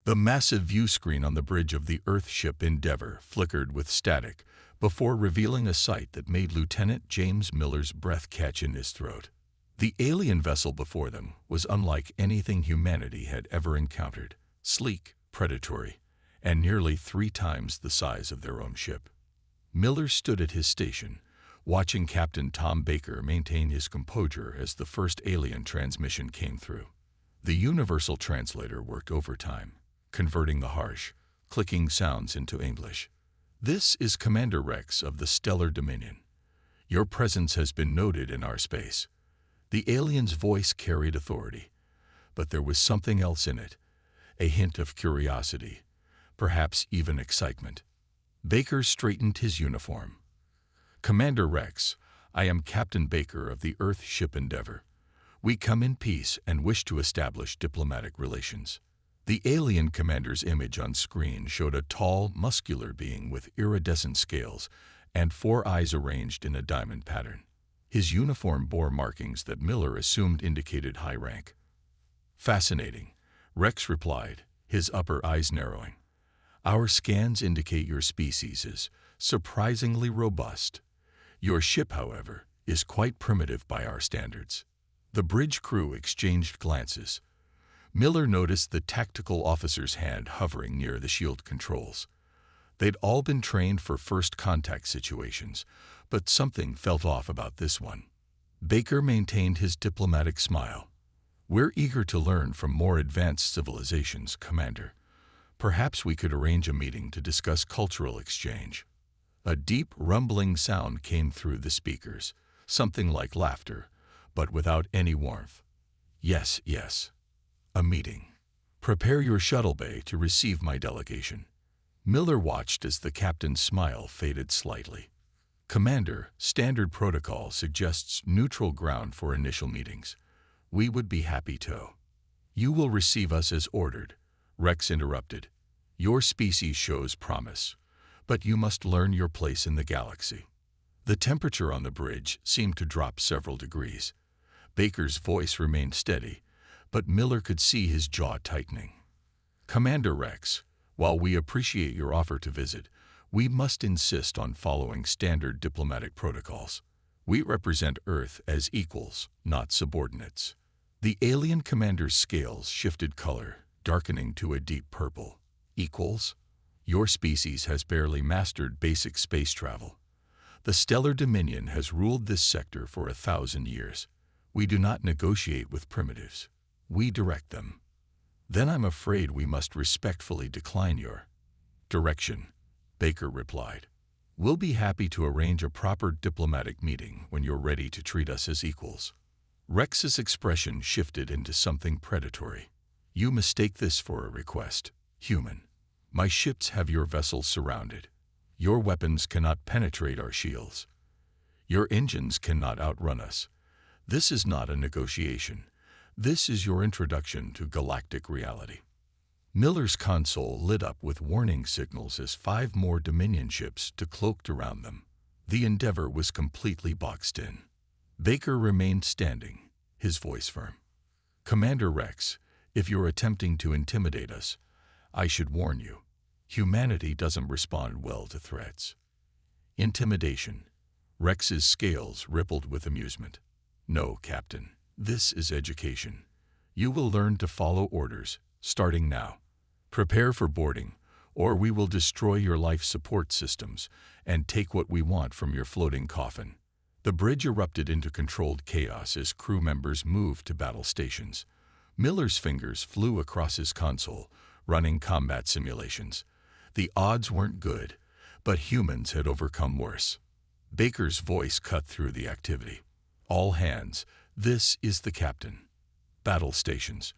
The massive view screen on the bridge of the Earthship Endeavour flickered with static before revealing a sight that made Lieutenant James Miller's breath catch in his throat. The alien vessel before them was unlike anything humanity had ever encountered, sleek, predatory, and nearly 3 times the size of their own ship. Miller stood at his station, watching Captain Tom Baker maintain his composure as the first alien transmission came through. The universal translator worked overtime, converting the harsh, clicking sounds into English. "This is Commander Rex of the Stellar Dominion. Your presence has been noted in our space." The alien's voice carried authority, but there was something else in it, a hint of curiosity, perhaps even excitement. Baker straightened his uniform. "Commander Rex, I am Captain Baker of the Earthship Endeavour. We come in peace and wish to establish diplomatic relations." The alien commander's image on screen showed a tall, muscular being with iridescent scales and 4 eyes arranged in a diamond pattern. His uniform bore markings that Miller assumed indicated high rank. "Fascinating," Rex replied, his upper eyes narrowing. "Our scans indicate your species is surprisingly robust. Your ship, however, is quite primitive by our standards." The bridge crew exchanged glances. Miller noticed the tactical officer's hand hovering near the shield controls. They'd all been trained for first contact situations, but something felt off about this one. Baker maintained his diplomatic smile. "We're eager to learn from more advanced civilizations, Commander. Perhaps we could arrange a meeting to discuss cultural exchange." A deep, rumbling sound came through the speakers, something like laughter, but without any warmth. "Yes, yes. A meeting. Prepare your shuttle bay to receive my delegation." Miller watched as the captain's smile faded slightly. "Commander, standard protocol suggests neutral ground for initial meetings. We would be happy to." "You will receive us as ordered," Rex interrupted. "Your species shows promise, but you must learn your place in the galaxy." The temperature on the bridge seemed to drop several degrees. Baker's voice remained steady, but Miller could see his jaw tightening. "Commander Rex, while we appreciate your offer to visit, we must insist on following standard diplomatic protocols. We represent Earth as equals, not subordinates." The alien commander's scales shifted color, darkening to a deep purple. "Equals? Your species has barely mastered basic space travel. The Stellar Dominion has ruled this sector for 1,000 years. We do not negotiate with primitives. We direct them." "Then I'm afraid we must respectfully decline your direction," Baker replied. "We'll be happy to arrange a proper diplomatic meeting when you're ready to treat us as equals." Rex's expression shifted into something predatory. "You mistake this for a request, human. My ships have your vessels surrounded. Your weapons cannot penetrate our shields. Your engines cannot outrun us. This is not a negotiation. This is your introduction to galactic reality." Miller's console lit up with warning signals as 5 more Dominion ships decloaked around them. The Endeavour was completely boxed in. Baker remained standing, his voice firm. "Commander Rex, if you're attempting to intimidate us, I should warn you. Humanity doesn't respond well to threats." "Intimidation." Rex's scales rippled with amusement. "No, Captain. This is education. You will learn to follow orders, starting now. Prepare for boarding, or we will destroy your life support systems and take what we want from your floating coffin." The bridge erupted into controlled chaos as crew members moved to battle stations. Miller's fingers flew across his console, running combat simulations. The odds weren't good, but humans had overcome worse. Baker's voice cut through the activity. "All hands, this is the captain. Battle stations.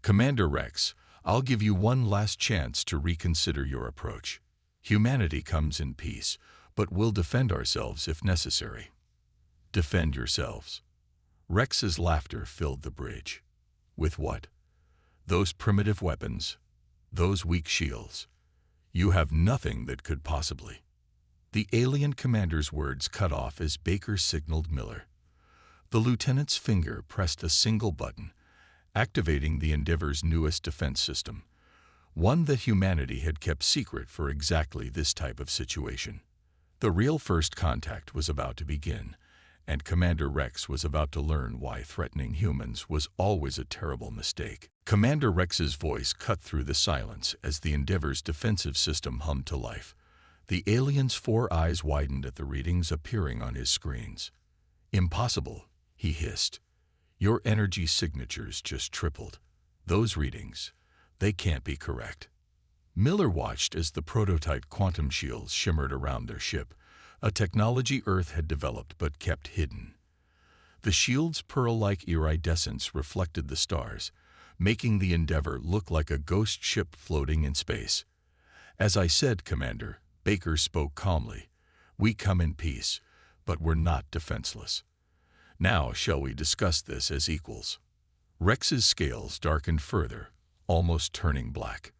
Commander Rex, I'll give you one last chance to reconsider your approach. Humanity comes in peace, but we'll defend ourselves if necessary." "Defend yourselves." Rex's laughter filled the bridge. "With what? Those primitive weapons? Those weak shields? You have nothing that could possibly." The alien commander's words cut off as Baker signaled Miller. The lieutenant's finger pressed a single button, activating the Endeavour's newest defense system. one that humanity had kept secret for exactly this type of situation. The real first contact was about to begin, and Commander Rex was about to learn why threatening humans was always a terrible mistake. Commander Rex's voice cut through the silence as the Endeavor's defensive system hummed to life. The alien's 4 eyes widened at the readings appearing on his screens. "Impossible," he hissed. "Your energy signatures just tripled. Those readings, they can't be correct." Miller watched as the prototype quantum shields shimmered around their ship, a technology Earth had developed but kept hidden. The shield's pearl-like iridescence reflected the stars, making the Endeavor look like a ghost ship floating in space. "As I said, Commander," Baker spoke calmly, "we come in peace, but we're not defenseless. Now shall we discuss this as equals?" Rex's scales darkened further, almost turning black.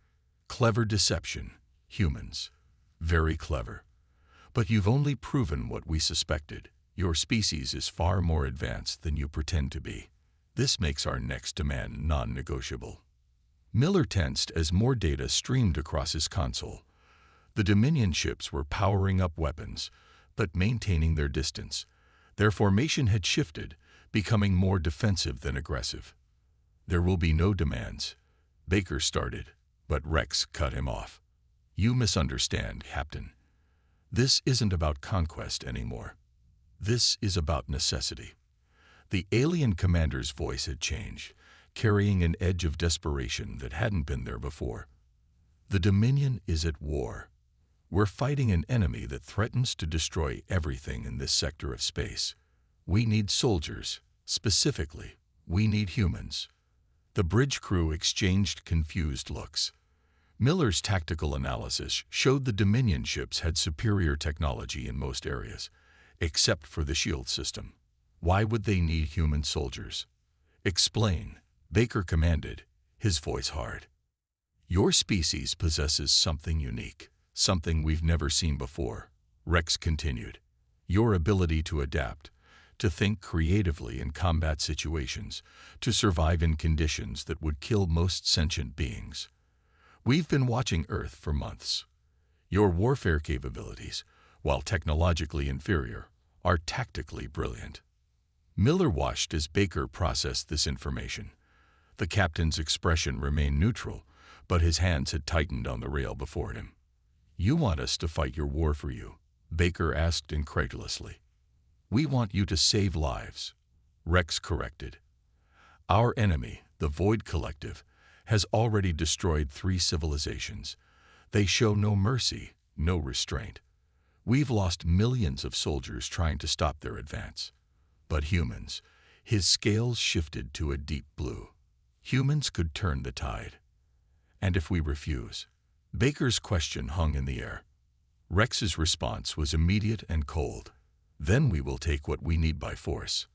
"Clever deception, humans. Very clever. But you've only proven what we suspected. Your species is far more advanced than you pretend to be. This makes our next demand non-negotiable." Miller tensed as more data streamed across his console. The Dominion ships were powering up weapons, but maintaining their distance. Their formation had shifted, becoming more defensive than aggressive. "There will be no demands," Baker started, but Rex cut him off. "You misunderstand, Captain. This isn't about conquest anymore. This is about necessity." The alien commander's voice had changed, carrying an edge of desperation that hadn't been there before. "The Dominion is at war. We're fighting an enemy that threatens to destroy everything in this sector of space. We need soldiers. Specifically, we need humans." The bridge crew exchanged confused looks. Miller's tactical analysis showed the Dominion ships had superior technology in most areas, except for the shield system. Why would they need human soldiers? "Explain," Baker commanded, his voice hard. "Your species possesses something unique, something we've never seen before," Rex continued. "Your ability to adapt, to think creatively in combat situations, to survive in conditions that would kill most sentient beings. We've been watching Earth for months. Your warfare capabilities, while technologically inferior, are tactically brilliant." Miller watched as Baker processed this information. The captain's expression remained neutral, but his hands had tightened on the rail before him. "You want us to fight your war for you?" Baker asked incredulously. "We want you to save lives," Rex corrected. "Our enemy, the Void Collective, has already destroyed 3 civilizations. They show no mercy, no restraint. We've lost millions of soldiers trying to stop their advance. But humans," his scales shifted to a deep blue, "humans could turn the tide. And if we refuse?" Baker's question hung in the air. Rex's response was immediate and cold. "Then we will take what we need by force.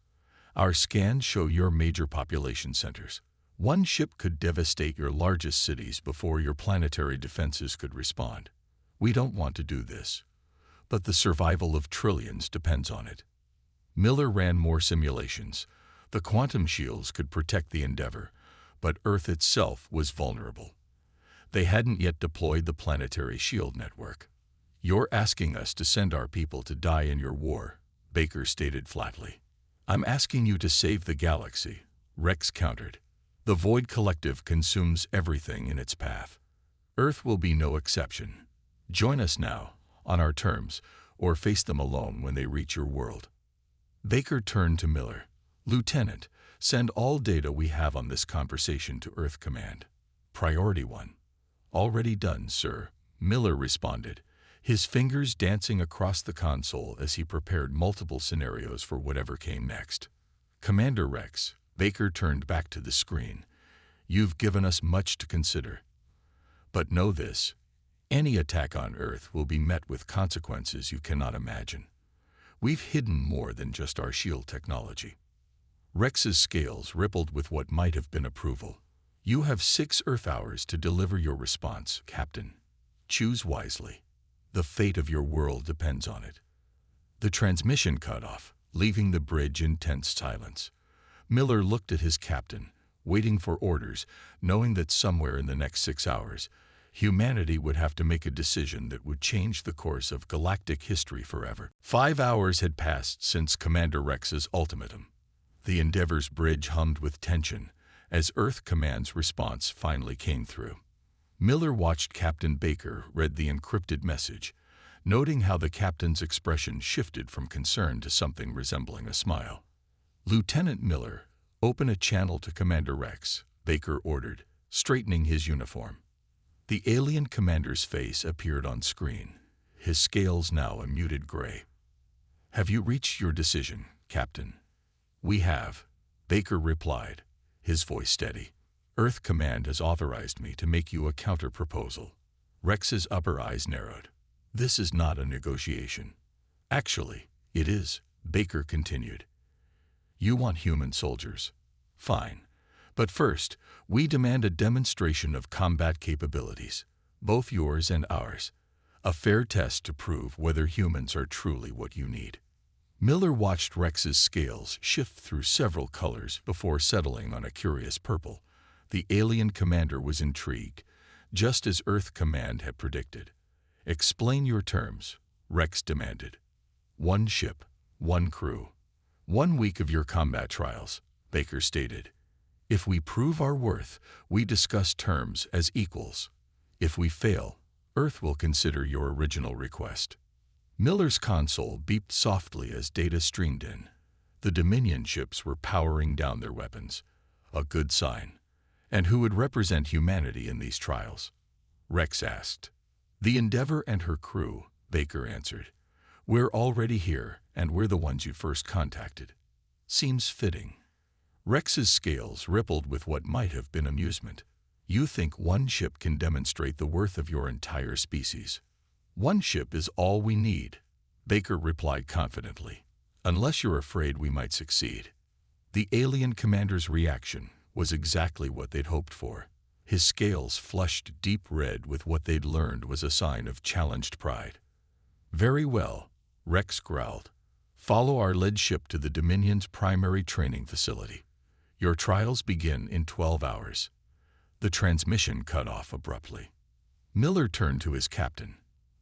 Our scans show your major population centers. One ship could devastate your largest cities before your planetary defenses could respond. We don't want to do this, but the survival of trillions depends on it." Miller ran more simulations. The quantum shields could protect the Endeavor, but Earth itself was vulnerable. They hadn't yet deployed the planetary shield network. "You're asking us to send our people to die in your war," Baker stated flatly. "I'm asking you to save the galaxy," Rex countered. "The Void Collective consumes everything in its path. Earth will be no exception. Join us now, on our terms, or face them alone when they reach your world." Baker turned to Miller. "Lieutenant, send all data we have on this conversation to Earth Command. Priority 1. "Already done, sir," Miller responded, his fingers dancing across the console as he prepared multiple scenarios for whatever came next. "Commander Rex," Baker turned back to the screen, "you've given us much to consider. But know this, any attack on Earth will be met with consequences you cannot imagine. We've hidden more than just our shield technology." Rex's scales rippled with what might have been approval. "You have 6 Earth hours to deliver your response, Captain. Choose wisely. The fate of your world depends on it." The transmission cut off, leaving the bridge in tense silence. Miller looked at his captain, waiting for orders, knowing that somewhere in the next 6 hours, Humanity would have to make a decision that would change the course of galactic history forever. 5 hours had passed since Commander Rex's ultimatum. The Endeavor's bridge hummed with tension as Earth Command's response finally came through. Miller watched Captain Baker read the encrypted message, noting how the captain's expression shifted from concern to something resembling a smile. "Lieutenant Miller, open a channel to Commander Rex," Baker ordered, straightening his uniform. The alien commander's face appeared on screen, his scales now a muted gray. "Have you reached your decision, Captain?" "We have," Baker replied, his voice steady. "Earth Command has authorized me to make you a counter-proposal." Rex's upper eyes narrowed. "This is not a negotiation." "Actually, it is," Baker continued. "You want human soldiers. Fine. But first, we demand a demonstration of combat capabilities, both yours and ours. A fair test to prove whether humans are truly what you need." Miller watched Rex's scales shift through several colors before settling on a curious purple. The alien commander was intrigued, just as Earth Command had predicted. "Explain your terms," Rex demanded. "1 ship, 1 crew. 1 week of your combat trials," Baker stated. "If we prove our worth, we discuss terms as equals. If we fail, Earth will consider your original request." Miller's console beeped softly as data streamed in. The Dominion ships were powering down their weapons. A good sign. "And who would represent humanity in these trials?" Rex asked. "The Endeavor and her crew," Baker answered. "We're already here, and we're the ones you first contacted." "Seems fitting." Rex's scales rippled with what might have been amusement. "You think 1 ship can demonstrate the worth of your entire species?" "1 ship is all we need," Baker replied confidently, "unless you're afraid we might succeed." The alien commander's reaction was exactly what they'd hoped for. His scales flushed deep red with what they'd learned was a sign of challenged pride. "Very well," Rex growled. "Follow our lead ship to the Dominion's primary training facility. Your trials begin in 12 hours. The transmission cut off abruptly. Miller turned to his captain.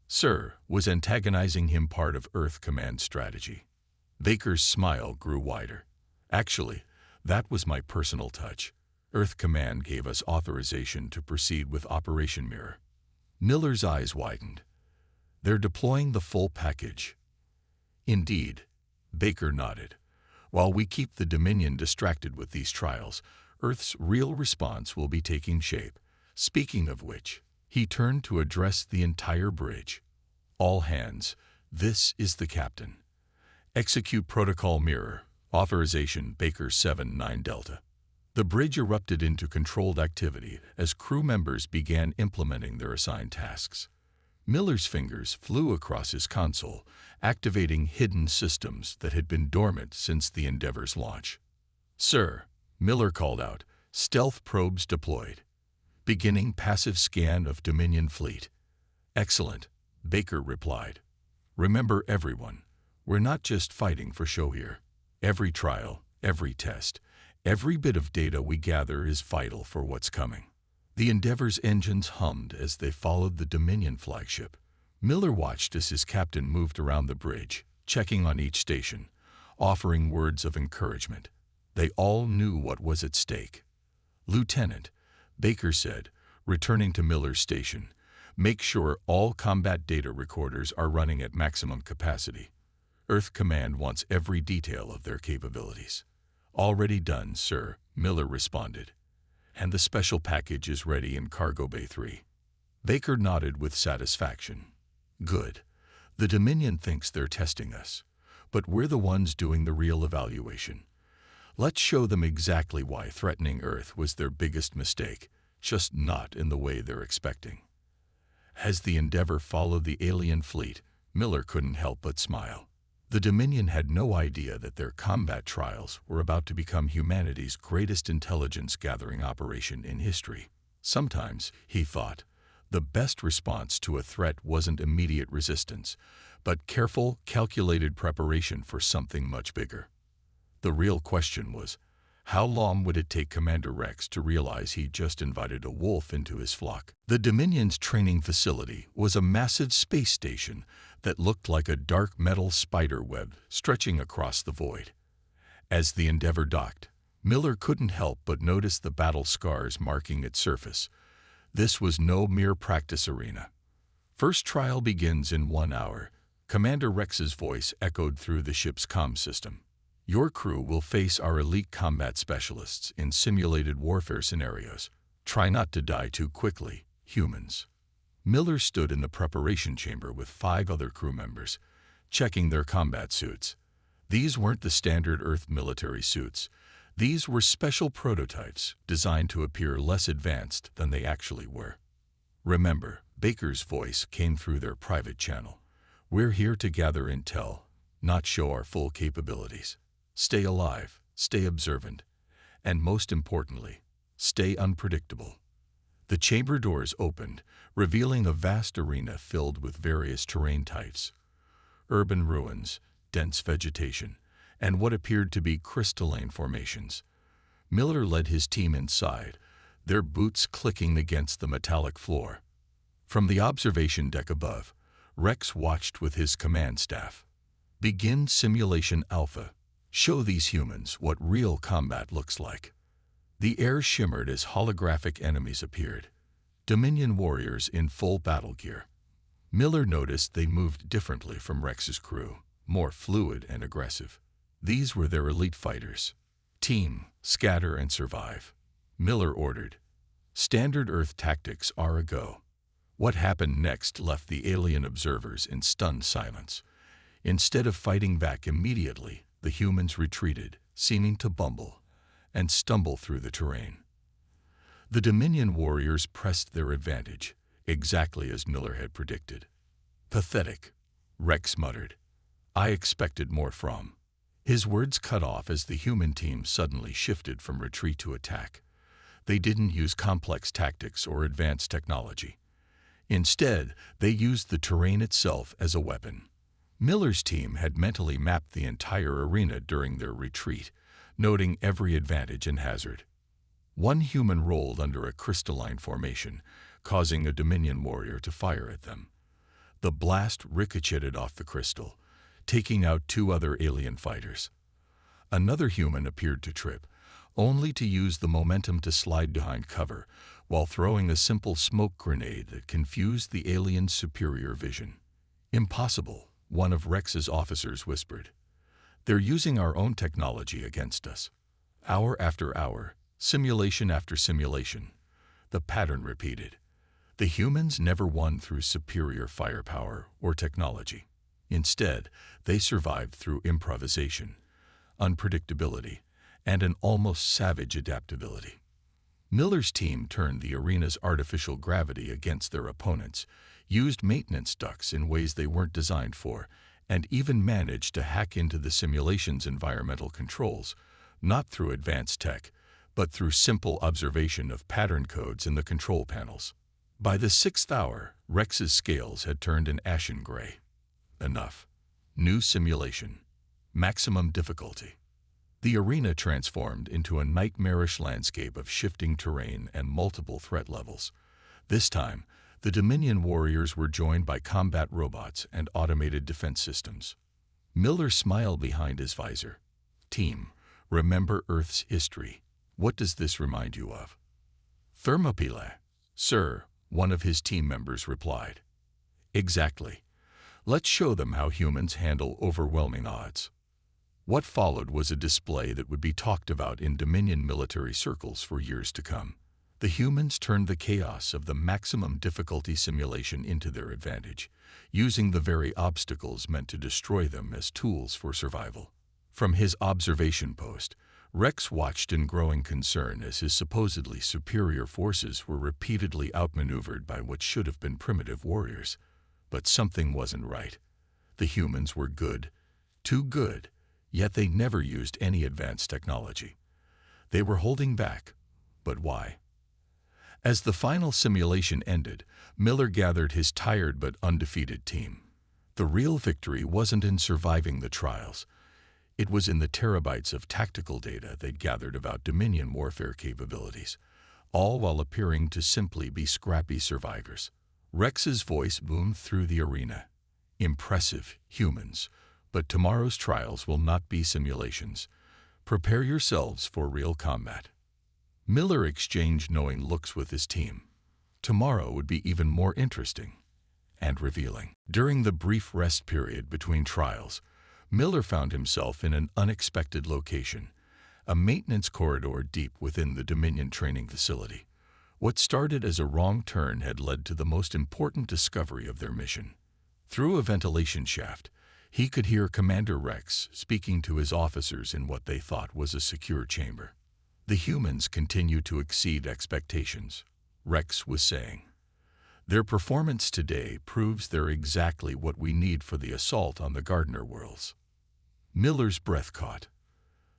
"Sir, was antagonizing him part of Earth Command strategy?" Baker's smile grew wider. "Actually, that was my personal touch. Earth Command gave us authorization to proceed with Operation Mirror." Miller's eyes widened. "They're deploying the full package." "Indeed," Baker nodded. "While we keep the Dominion distracted with these trials, Earth's real response will be taking shape. Speaking of which," he turned to address the entire bridge. "All hands, this is the captain. Execute Protocol Mirror. Authorization Baker 7-9 Delta." The bridge erupted into controlled activity as crew members began implementing their assigned tasks. Miller's fingers flew across his console, activating hidden systems that had been dormant since the Endeavor's launch. "Sir," Miller called out, "stealth probes deployed. Beginning passive scan of Dominion fleet." "Excellent," Baker replied. "Remember everyone, we're not just fighting for show here. Every trial, every test, every bit of data we gather is vital for what's coming." The Endeavor's engines hummed as they followed the Dominion flagship. Miller watched as his captain moved around the bridge, checking on each station, offering words of encouragement. They all knew what was at stake. "Lieutenant," Baker said, returning to Miller's station, "make sure all combat data recorders are running at maximum capacity. Earth Command wants every detail of their capabilities." "Already done, sir," Miller responded. "And the special package is ready in Cargo Bay 3. Baker nodded with satisfaction. "Good. The Dominion thinks they're testing us, but we're the ones doing the real evaluation. Let's show them exactly why threatening Earth was their biggest mistake, just not in the way they're expecting." As the Endeavor followed the alien fleet, Miller couldn't help but smile. The Dominion had no idea that their combat trials were about to become humanity's greatest intelligence-gathering operation in history. Sometimes, he thought, the best response to a threat wasn't immediate resistance, but careful, calculated preparation for something much bigger. The real question was, How long would it take Commander Rex to realize he'd just invited a wolf into his flock? The Dominion's training facility was a massive space station that looked like a dark metal spider web stretching across the void. As the Endeavor docked, Miller couldn't help but notice the battle scars marking its surface. This was no mere practice arena. First trial begins in 1 hour. Commander Rex's voice echoed through the ship's comm system. Your crew will face our elite combat specialists in simulated warfare scenarios. Try not to die too quickly, humans. Miller stood in the preparation chamber with 5 other crew members, checking their combat suits. These weren't the standard Earth military suits. These were special prototypes designed to appear less advanced than they actually were. Remember, Baker's voice came through their private channel. We're here to gather intel, not show our full capabilities. Stay alive, stay observant, and most importantly, stay unpredictable. The chamber doors opened, revealing a vast arena filled with various terrain types. Urban ruins, dense vegetation, and what appeared to be crystalline formations. Miller led his team inside, their boots clicking against the metallic floor. From the observation deck above, Rex watched with his command staff. Begin Simulation Alpha. Show these humans what real combat looks like. The air shimmered as holographic enemies appeared. Dominion warriors in full battle gear. Miller noticed they moved differently from Rex's crew, more fluid and aggressive. These were their elite fighters. Team, scatter and survive. Miller ordered. Standard Earth tactics are a go. What happened next left the alien observers in stunned silence. Instead of fighting back immediately, the humans retreated, seeming to bumble and stumble through the terrain. The Dominion warriors pressed their advantage, exactly as Miller had predicted. Pathetic, Rex muttered. I expected more from. His words cut off as the human team suddenly shifted from retreat to attack. They didn't use complex tactics or advanced technology. Instead, they used the terrain itself as a weapon. Miller's team had mentally mapped the entire arena during their retreat, noting every advantage and hazard. One human rolled under a crystalline formation, causing a Dominion warrior to fire at them. The blast ricocheted off the crystal, taking out 2 other alien fighters. Another human appeared to trip, only to use the momentum to slide behind cover, while throwing a simple smoke grenade that confused the alien's superior vision. Impossible, one of Rex's officers whispered. They're using our own technology against us. Hour after hour, simulation after simulation. The pattern repeated. The humans never won through superior firepower or technology. Instead, they survived through improvisation, unpredictability, and an almost savage adaptability. Miller's team turned the arena's artificial gravity against their opponents, used maintenance ducts in ways they weren't designed for, and even managed to hack into the simulation's environmental controls, not through advanced tech, but through simple observation of pattern codes in the control panels. By the 6th hour, Rex's scales had turned an ashen gray. Enough. New simulation. Maximum difficulty. The arena transformed into a nightmarish landscape of shifting terrain and multiple threat levels. This time, the Dominion warriors were joined by combat robots and automated defense systems. Miller smiled behind his visor. Team, remember Earth's history. What does this remind you of? Thermopylae, sir, one of his team members replied. Exactly. Let's show them how humans handle overwhelming odds. What followed was a display that would be talked about in Dominion military circles for years to come. The humans turned the chaos of the maximum difficulty simulation into their advantage, using the very obstacles meant to destroy them as tools for survival. From his observation post, Rex watched in growing concern as his supposedly superior forces were repeatedly outmaneuvered by what should have been primitive warriors. But something wasn't right. The humans were good, too good, yet they never used any advanced technology. They were holding back, but why? As the final simulation ended, Miller gathered his tired but undefeated team. The real victory wasn't in surviving the trials. It was in the terabytes of tactical data they'd gathered about Dominion warfare capabilities, all while appearing to simply be scrappy survivors. Rex's voice boomed through the arena. Impressive, humans, but tomorrow's trials will not be simulations. Prepare yourselves for real combat. Miller exchanged knowing looks with his team. Tomorrow would be even more interesting and revealing. During the brief rest period between trials, Miller found himself in an unexpected location, a maintenance corridor deep within the Dominion training facility. What started as a wrong turn had led to the most important discovery of their mission. Through a ventilation shaft, he could hear Commander Rex speaking to his officers in what they thought was a secure chamber. The humans continue to exceed expectations, Rex was saying. Their performance today proves they're exactly what we need for the assault on the Gardner worlds. Miller's breath caught.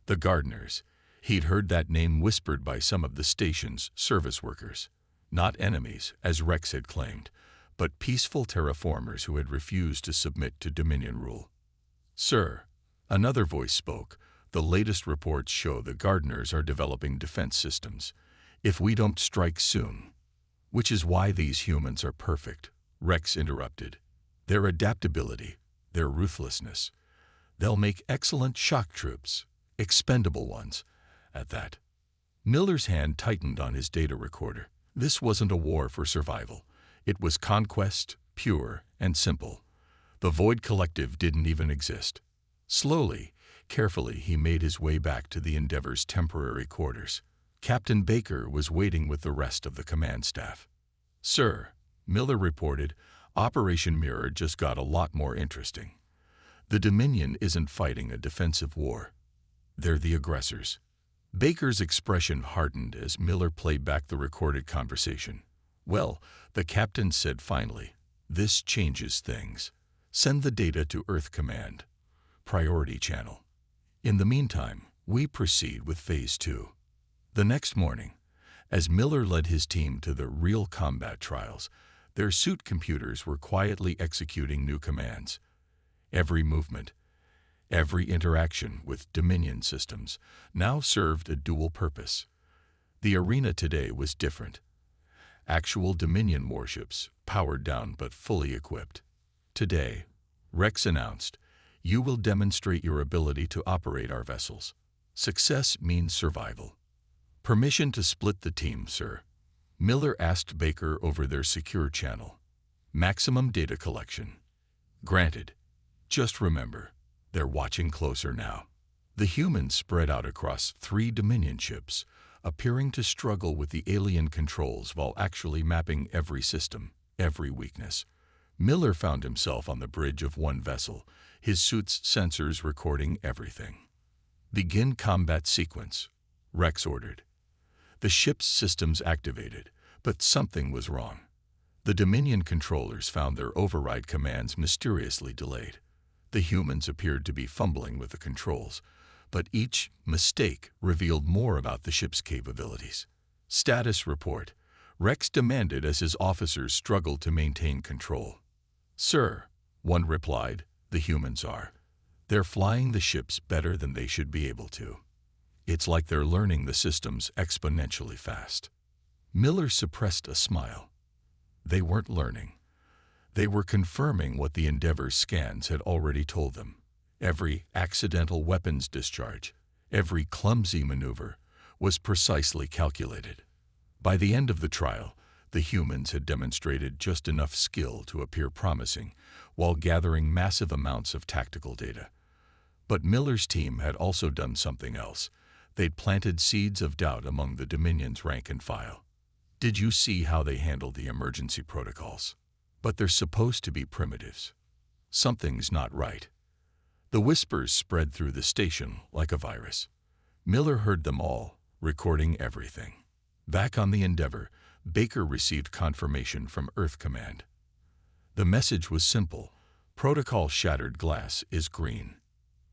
The Gardners. He'd heard that name whispered by some of the station's service workers. Not enemies, as Rex had claimed, but peaceful terraformers who had refused to submit to Dominion rule. Sir, another voice spoke, the latest reports show the Gardners are developing defense systems. If we don't strike soon. Which is why these humans are perfect, Rex interrupted. Their adaptability, their ruthlessness. They'll make excellent shock troops, expendable ones, at that. Miller's hand tightened on his data recorder. This wasn't a war for survival. It was conquest, pure and simple. The Void Collective didn't even exist. Slowly, carefully, he made his way back to the Endeavor's temporary quarters. Captain Baker was waiting with the rest of the command staff. Sir, Miller reported, Operation Mirror just got a lot more interesting. The Dominion isn't fighting a defensive war. They're the aggressors. Baker's expression hardened as Miller played back the recorded conversation. Well, the captain said finally, this changes things. Send the data to Earth Command. Priority channel. In the meantime, we proceed with Phase 2. The next morning, as Miller led his team to the real combat trials, their suit computers were quietly executing new commands. Every movement, every interaction with Dominion systems now served a dual purpose. The arena today was different. Actual Dominion warships, powered down but fully equipped. Today, Rex announced, you will demonstrate your ability to operate our vessels. Success means survival. Permission to split the team, sir. Miller asked Baker over their secure channel. Maximum data collection. Granted. Just remember, they're watching closer now. The humans spread out across 3 Dominion ships, appearing to struggle with the alien controls while actually mapping every system, every weakness. Miller found himself on the bridge of one vessel, his suit's sensors recording everything. Begin combat sequence, Rex ordered. The ship's systems activated, but something was wrong. The Dominion controllers found their override commands mysteriously delayed. The humans appeared to be fumbling with the controls, but each mistake revealed more about the ship's capabilities. Status report, Rex demanded as his officers struggled to maintain control. Sir, one replied, the humans are. They're flying the ships better than they should be able to. It's like they're learning the systems exponentially fast. Miller suppressed a smile. They weren't learning. They were confirming what the Endeavor's scans had already told them. Every accidental weapons discharge, every clumsy maneuver, was precisely calculated. By the end of the trial, the humans had demonstrated just enough skill to appear promising while gathering massive amounts of tactical data. But Miller's team had also done something else. They'd planted seeds of doubt among the Dominion's rank and file. Did you see how they handled the emergency protocols? But they're supposed to be primitives. Something's not right. The whispers spread through the station like a virus. Miller heard them all, recording everything. Back on the Endeavor, Baker received confirmation from Earth Command. The message was simple. Protocol shattered glass is green.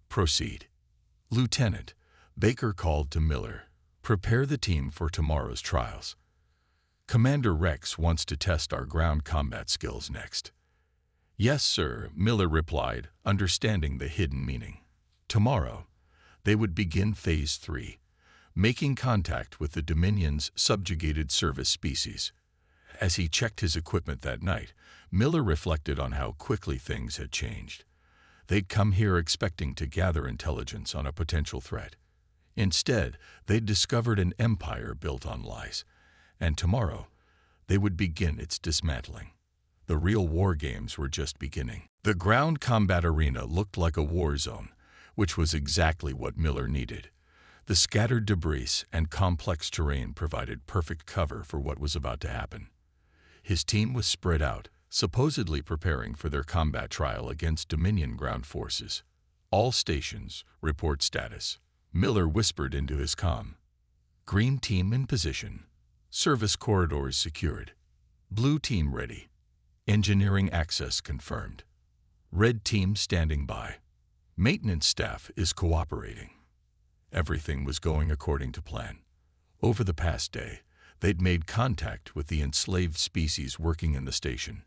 Proceed. Lieutenant, Baker called to Miller. Prepare the team for tomorrow's trials. Commander Rex wants to test our ground combat skills next. Yes, sir, Miller replied, understanding the hidden meaning. Tomorrow, They would begin Phase 3, making contact with the Dominion's subjugated service species. As he checked his equipment that night, Miller reflected on how quickly things had changed. They'd come here expecting to gather intelligence on a potential threat. Instead, they'd discovered an empire built on lies, and tomorrow, they would begin its dismantling. The real war games were just beginning. The ground combat arena looked like a war zone, which was exactly what Miller needed. The scattered debris and complex terrain provided perfect cover for what was about to happen. His team was spread out, supposedly preparing for their combat trial against Dominion ground forces. All stations, report status. Miller whispered into his comm. Green team in position. Service corridors secured. Blue team ready. Engineering access confirmed. Red team standing by. Maintenance staff is cooperating. Everything was going according to plan. Over the past day, they'd made contact with the enslaved species working in the station,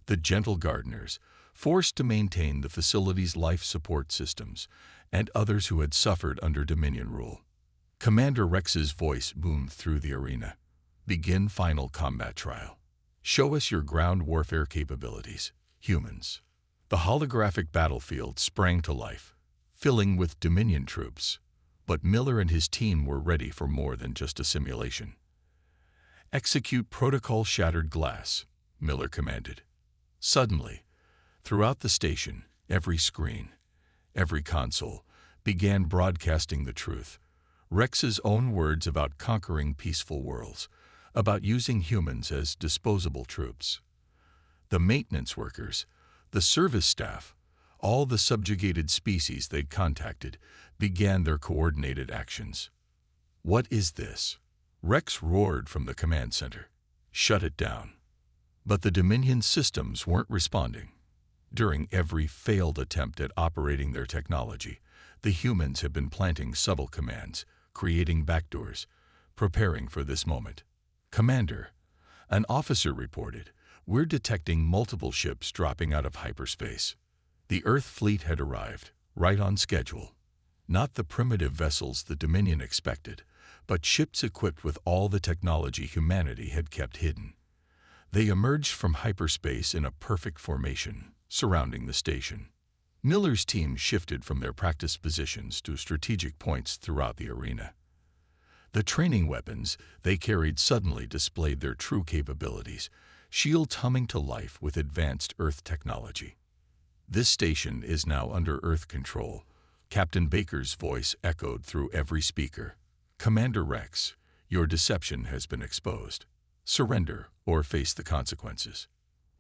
the gentle gardeners, forced to maintain the facility's life support systems, and others who had suffered under Dominion rule. Commander Rex's voice boomed through the arena. Begin final combat trial. Show us your ground warfare capabilities, humans. The holographic battlefield sprang to life, filling with Dominion troops. But Miller and his team were ready for more than just a simulation. Execute protocol shattered glass, Miller commanded. Suddenly, throughout the station, every screen, every console, began broadcasting the truth. Rex's own words about conquering peaceful worlds, about using humans as disposable troops. The maintenance workers, the service staff, all the subjugated species they'd contacted, began their coordinated actions. What is this? Rex roared from the command center. Shut it down. But the Dominion systems weren't responding. During every failed attempt at operating their technology, the humans had been planting subtle commands, creating backdoors, preparing for this moment. Commander, an officer reported, we're detecting multiple ships dropping out of hyperspace. The Earth fleet had arrived, right on schedule. Not the primitive vessels the Dominion expected, but ships equipped with all the technology humanity had kept hidden. They emerged from hyperspace in a perfect formation, surrounding the station. Miller's team shifted from their practice positions to strategic points throughout the arena. The training weapons they carried suddenly displayed their true capabilities, shields humming to life with advanced Earth technology. This station is now under Earth control. Captain Baker's voice echoed through every speaker. Commander Rex, your deception has been exposed. Surrender or face the consequences.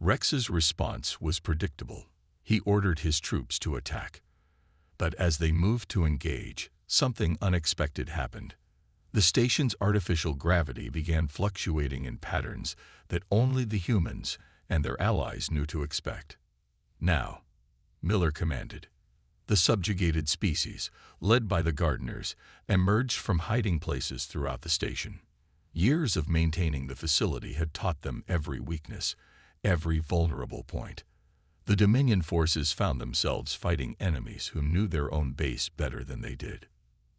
Rex's response was predictable. He ordered his troops to attack. But as they moved to engage, something unexpected happened. The station's artificial gravity began fluctuating in patterns that only the humans and their allies knew to expect. Now, Miller commanded. The subjugated species, led by the gardeners, emerged from hiding places throughout the station. Years of maintaining the facility had taught them every weakness, every vulnerable point. The Dominion forces found themselves fighting enemies who knew their own base better than they did.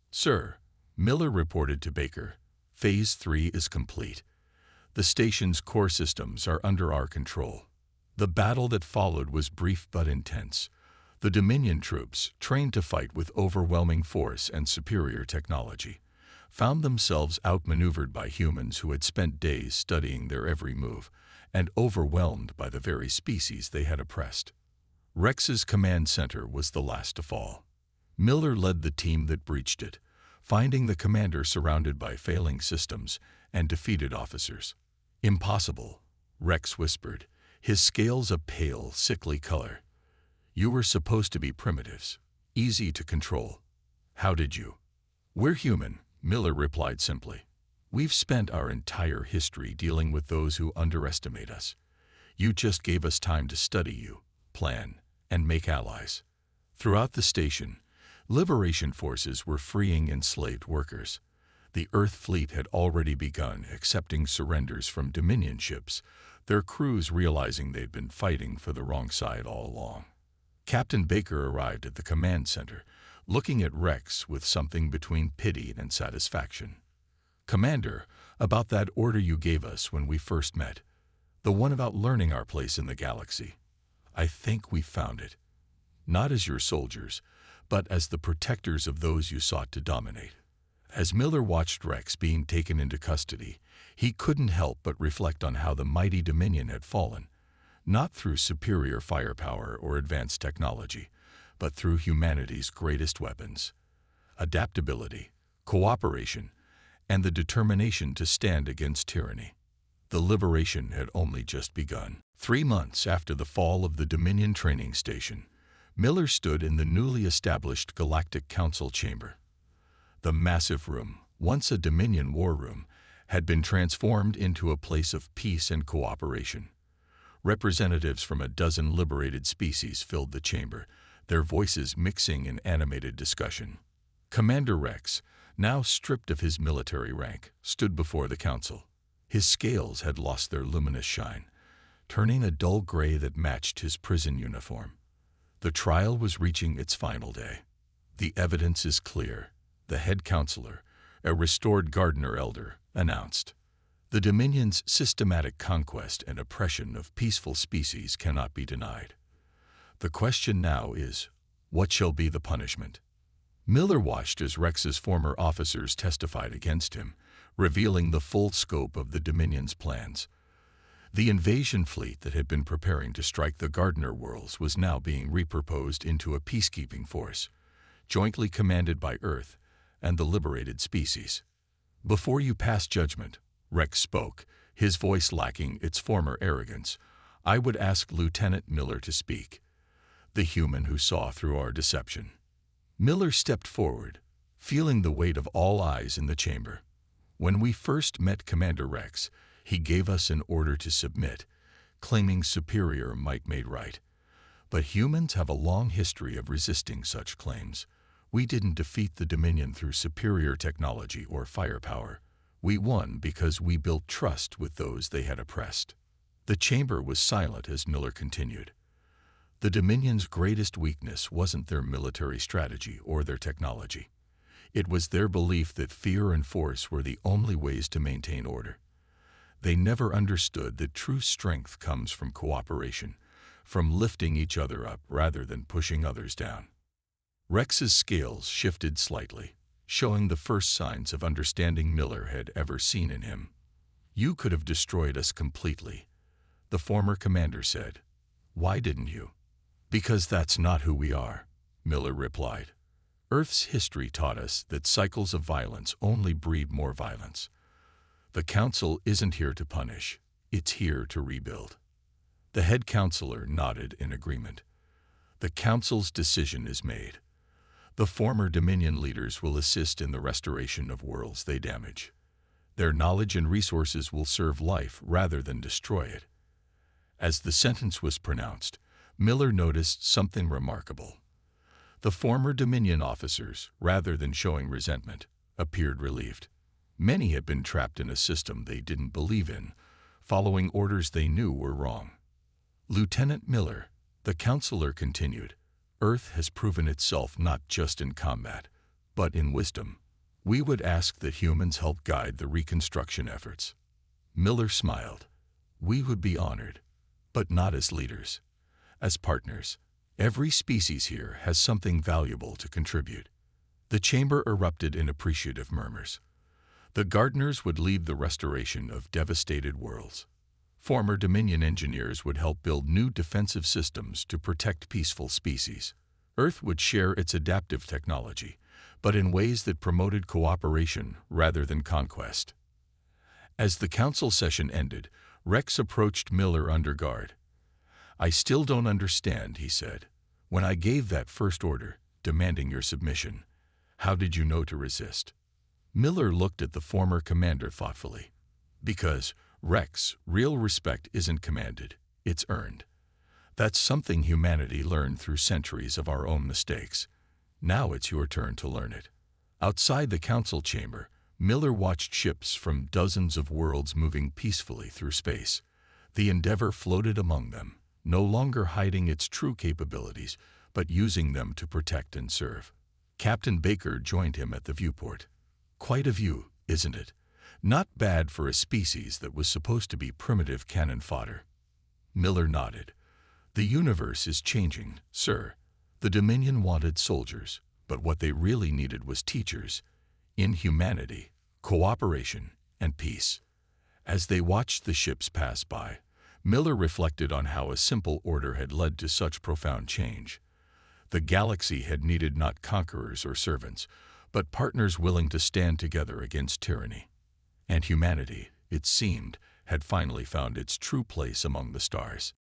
Sir, Miller reported to Baker, Phase 3 is complete. The station's core systems are under our control. The battle that followed was brief but intense. The Dominion troops, trained to fight with overwhelming force and superior technology, found themselves outmaneuvered by humans who had spent days studying their every move and overwhelmed by the very species they had oppressed. Rex's command center was the last to fall. Miller led the team that breached it, finding the commander surrounded by failing systems and defeated officers. Impossible, Rex whispered, his scales a pale, sickly color. You were supposed to be primitives, easy to control. How did you? We're human, Miller replied simply. We've spent our entire history dealing with those who underestimate us. You just gave us time to study you, plan, and make allies. Throughout the station, liberation forces were freeing enslaved workers. The Earth fleet had already begun accepting surrenders from Dominion ships, their crews realizing they'd been fighting for the wrong side all along. Captain Baker arrived at the command center, looking at Rex with something between pity and satisfaction. "Commander, about that order you gave us when we first met, the one about learning our place in the galaxy. I think we found it. Not as your soldiers, but as the protectors of those you sought to dominate." As Miller watched Rex being taken into custody, he couldn't help but reflect on how the mighty Dominion had fallen, not through superior firepower or advanced technology, but through humanity's greatest weapons: adaptability, cooperation, and the determination to stand against tyranny. The liberation had only just begun. 3 months after the fall of the Dominion training station, Miller stood in the newly established Galactic Council chamber. The massive room, once a Dominion war room, had been transformed into a place of peace and cooperation. Representatives from a dozen liberated species filled the chamber, their voices mixing in animated discussion. Commander Rex, now stripped of his military rank, stood before the council. His scales had lost their luminous shine, turning a dull gray that matched his prison uniform. The trial was reaching its final day. "The evidence is clear," the head counselor, a restored Gardener elder, announced. "The Dominion's systematic conquest and oppression of peaceful species cannot be denied. The question now is, what shall be the punishment?" Miller watched as Rex's former officers testified against him, revealing the full scope of the Dominion's plans. The invasion fleet that had been preparing to strike the Gardener worlds was now being repurposed into a peacekeeping force, jointly commanded by Earth and the liberated species. "Before you pass judgment," Rex spoke, his voice lacking its former arrogance, "I would ask Lieutenant Miller to speak, the human who saw through our deception." Miller stepped forward, feeling the weight of all eyes in the chamber. "When we first met Commander Rex, he gave us an order to submit, claiming superior might made right. But humans have a long history of resisting such claims. We didn't defeat the Dominion through superior technology or firepower. We won because we built trust with those they had oppressed." The chamber was silent as Miller continued. "The Dominion's greatest weakness wasn't their military strategy or their technology. It was their belief that fear and force were the only ways to maintain order. They never understood that true strength comes from cooperation, from lifting each other up rather than pushing others down." Rex's scales shifted slightly, showing the first signs of understanding Miller had ever seen in him. "You could have destroyed us completely," the former commander said. "Why didn't you?" "Because that's not who we are," Miller replied. "Earth's history taught us that cycles of violence only breed more violence. The Council isn't here to punish, it's here to rebuild." The head counselor nodded in agreement. "The Council's decision is made. The former Dominion leaders will assist in the restoration of worlds they damage. Their knowledge and resources will serve life rather than destroy it." As the sentence was pronounced, Miller noticed something remarkable. The former Dominion officers, rather than showing resentment, appeared relieved. Many had been trapped in a system they didn't believe in, following orders they knew were wrong. "Lieutenant Miller," the counselor continued, "Earth has proven itself not just in combat, but in wisdom. We would ask that humans help guide the reconstruction efforts." Miller smiled. "We would be honored, but not as leaders. As partners, every species here has something valuable to contribute." The chamber erupted in appreciative murmurs. The Gardeners would lead the restoration of devastated worlds. Former Dominion engineers would help build new defensive systems to protect peaceful species. Earth would share its adaptive technology, but in ways that promoted cooperation rather than conquest. As the council session ended, Rex approached Miller under guard. "I still don't understand," he said. "When I gave that first order, demanding your submission, how did you know to resist?" Miller looked at the former commander thoughtfully. "Because, Rex, real respect isn't commanded, it's earned. That's something humanity learned through centuries of our own mistakes. Now it's your turn to learn it." Outside the council chamber, Miller watched ships from dozens of worlds moving peacefully through space. The Endeavor floated among them, no longer hiding its true capabilities, but using them to protect and serve. Captain Baker joined him at the viewport. Quite a view, isn't it? Not bad for a species that was supposed to be primitive cannon fodder. Miller nodded. The universe is changing, sir. The Dominion wanted soldiers, but what they really needed was teachers in humanity, cooperation, and peace. As they watched the ships pass by, Miller reflected on how a simple order had led to such profound change. The galaxy had needed not conquerors or servants, but partners willing to stand together against tyranny. And humanity, it seemed, had finally found its true place among the stars.